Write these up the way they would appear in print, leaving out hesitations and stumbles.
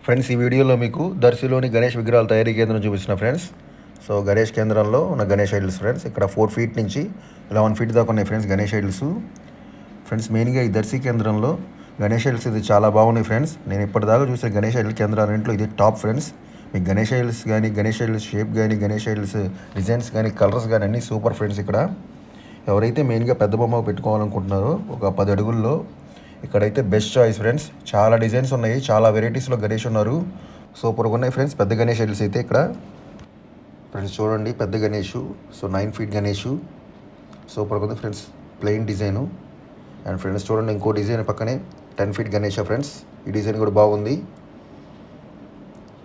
Friends, ఈ వీడియోలో మీకు దర్శిలోని గణేష్ విగ్రహాల తయారీ కేంద్రం చూపిస్తున్నా ఫ్రెండ్స్. సో గణేష్ కేంద్రంలో ఉన్న గణేష్ ఐడల్స్ ఫ్రెండ్స్. ఇక్కడ 4 ఫీట్ నుంచి 11 ఫీట్ దాకా ఉన్నాయి ఫ్రెండ్స్ గణేష్ ఐడల్స్. ఫ్రెండ్స్, మెయిన్గా ఈ దర్శి కేంద్రంలో గణేష్ ఐడల్స్ ఇది చాలా బాగున్నాయి ఫ్రెండ్స్. నేను ఇప్పటిదాకా చూసిన గణేష్ ఐడల్ కేంద్రాలన్నింటిలో ఇది టాప్ ఫ్రెండ్స్. మీకు గణేష్ ఐడల్స్ కానీ, గణేష్ ఐడల్స్ షేప్ కానీ, గణేష్ ఐడల్స్ డిజైన్స్ కానీ, కలర్స్ కానీ అన్నీ సూపర్ ఫ్రెండ్స్. ఇక్కడ ఎవరైతే మెయిన్గా పెద్ద బొమ్మ పెట్టుకోవాలనుకుంటున్నారో ఒక 10 అడుగుల్లో ఇక్కడైతే బెస్ట్ చాయిస్ ఫ్రెండ్స్. చాలా డిజైన్స్ ఉన్నాయి, చాలా వెరైటీస్లో గణేష్ ఉన్నారు. సూపర్గా ఉన్నాయి ఫ్రెండ్స్. పెద్ద గణేష్ ఐడల్స్ అయితే ఇక్కడ ఫ్రెండ్స్ చూడండి, పెద్ద గణేష్. సో 9 ఫీట్ గణేష్ సూపర్గా ఉంది friends, plain design. And friends చూడండి, ఇంకో డిజైన్ పక్కనే 10 ఫీట్ గణేష్ ఫ్రెండ్స్. ఈ డిజైన్ కూడా బాగుంది.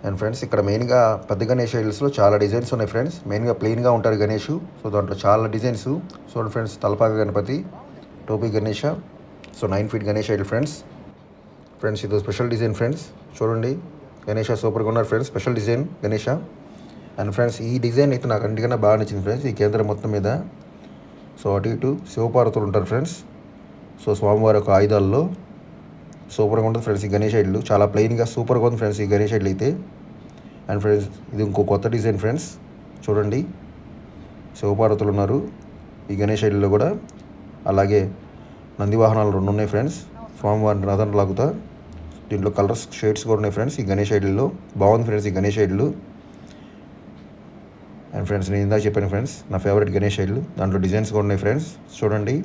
అండ్ ఫ్రెండ్స్ ఇక్కడ మెయిన్గా పెద్ద గణేష్ ఐడల్స్లో చాలా డిజైన్స్ ఉన్నాయి ఫ్రెండ్స్. మెయిన్గా ప్లెయిన్గా ఉంటారు గణేష్. సో దాంట్లో చాలా డిజైన్స్ చూడండి ఫ్రెండ్స్. తలపాక గణపతి, టోపీ Ganesha. So 9 feet Ganesh Idol friends. Friends ఇది స్పెషల్ డిజైన్ ఫ్రెండ్స్. చూడండి గణేష సూపర్గా ఉన్నారు friends, special design Ganesha. And friends ఈ డిజైన్ అయితే నాకు అన్నిటికన్నా బాగా నచ్చింది ఫ్రెండ్స్. ఈ కేంద్రం మొత్తం మీద సో అటు ఇటు శివపార్వతులు ఉంటారు ఫ్రెండ్స్. సో స్వామివారి యొక్క ఆయుధాల్లో సూపర్గా ఉంటుంది ఫ్రెండ్స్. ఈ గణేష్ ఐడల్ చాలా ప్లెయిన్గా సూపర్గా ఉంది ఫ్రెండ్స్ ఈ గణేష్ ఐడల్ అయితే. అండ్ ఫ్రెండ్స్ ఇది ఇంకో కొత్త డిజైన్ ఫ్రెండ్స్. చూడండి శివపార్వతులు ఉన్నారు ఈ గణేష్ ఐడల్లో కూడా. అలాగే నంది వాహనాలు 2 ఉన్నాయి ఫ్రెండ్స్. స్వామివారిని రథం లాగుతా. దీంట్లో కలర్స్ షేడ్స్ కూడా ఉన్నాయి ఫ్రెండ్స్ ఈ గణేష్ ఐడల్లో. బాగుంది ఫ్రెండ్స్ ఈ గణేష్ ఐడల్. అండ్ ఫ్రెండ్స్ నేను ఇందాక చెప్పాను ఫ్రెండ్స్, నా ఫేవరెట్ గణేష్ ఐడల్. దాంట్లో డిజైన్స్ కూడా ఉన్నాయి ఫ్రెండ్స్. చూడండి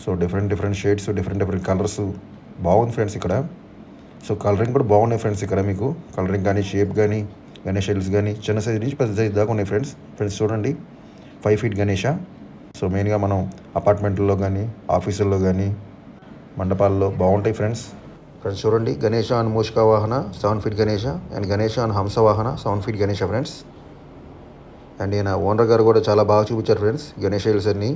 so different shades, different colours. బాగుంది ఫ్రెండ్స్ ఇక్కడ. సో కలరింగ్ కూడా బాగున్నాయి ఫ్రెండ్స్. ఇక్కడ మీకు కలరింగ్ కానీ, షేప్ కానీ, గణేష్ ఐడల్స్ కానీ చిన్న సైజ్ నుంచి పెద్ద సైజ్ దాకా ఉన్నాయి ఫ్రెండ్స్. చూడండి 5 ఫీట్ గణేష. సో మెయిన్గా మనం అపార్ట్మెంట్లో కానీ, ఆఫీసుల్లో కానీ, మండపాల్లో బాగుంటాయి ఫ్రెండ్స్. చూడండి గణేష అండ్ మూషికా వాహన 7 feet Ganesha. And Ganesha and హంస వాహన 7 ఫీట్ గణేష ఫ్రెండ్స్. అండ్ ఈయన ఓనర్ గారు కూడా చాలా బాగా చూపించారు ఫ్రెండ్స్ గణేష్ ఐడల్స్ అన్నీ.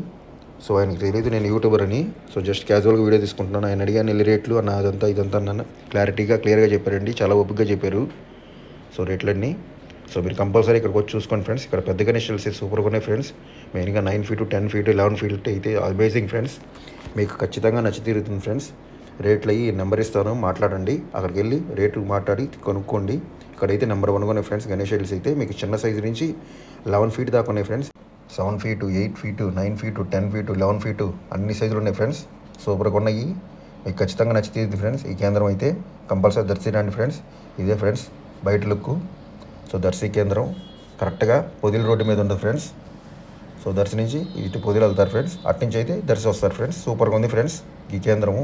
సో ఆయనకి తెలియదు నేను యూట్యూబర్ అని. సో జస్ట్ క్యాజువల్గా వీడియో తీసుకుంటున్నాను. ఆయన అడిగాను ఎన్ని రేట్లు అన్న, అదంతా ఇదంతా నన్ను క్లియర్గా చెప్పారండి. చాలా ఓపికగా చెప్పారు సో రేట్లన్నీ. సో మీరు కంపల్సరీ ఇక్కడికి వచ్చి చూసుకోండి ఫ్రెండ్స్. ఇక్కడ పెద్ద గణేష్ ఐడల్స్ సూపర్గా ఉన్నాయి ఫ్రెండ్స్. మెయిన్గా 9 ఫీట్, 10 ఫీట్, 11 ఫీట్ అయితే అమేజింగ్ ఫ్రెండ్స్. మీకు ఖచ్చితంగా నచ్చి తీరుతుంది ఫ్రెండ్స్. రేట్లు అయ్యి నెంబర్ ఇస్తాను, మాట్లాడండి. అక్కడికి వెళ్ళి రేటు మాట్లాడి కొనుక్కోండి. ఇక్కడైతే నెంబర్ 1గా ఉన్నాయి ఫ్రెండ్స్ గణేష్ ఐడల్స్ అయితే. మీకు చిన్న సైజు నుంచి 11 ఫీట్ దాకా ఉన్నాయి friends. 7 feet, 8 feet, 9 feet, 10 feet, 11 feet అన్ని సైజులు ఉన్నాయి ఫ్రెండ్స్. సూపర్గా ఉన్నాయి. మీకు ఖచ్చితంగా నచ్చి తీరుతుంది ఫ్రెండ్స్. ఈ కేంద్రం అయితే కంపల్సరీ దర్శించండి ఫ్రెండ్స్. ఇదే ఫ్రెండ్స్ బయట లుక్. సో దర్శి కేంద్రం కరెక్ట్గా పొదిలి రోడ్డు మీద ఉంటుంది ఫ్రెండ్స్. సో దర్శి నుంచి ఇటు పొదిలి వెళ్తారు ఫ్రెండ్స్. అటు నుంచి అయితే దర్శి వస్తారు ఫ్రెండ్స్. సూపర్గా ఉంది ఫ్రెండ్స్ ఈ కేంద్రము.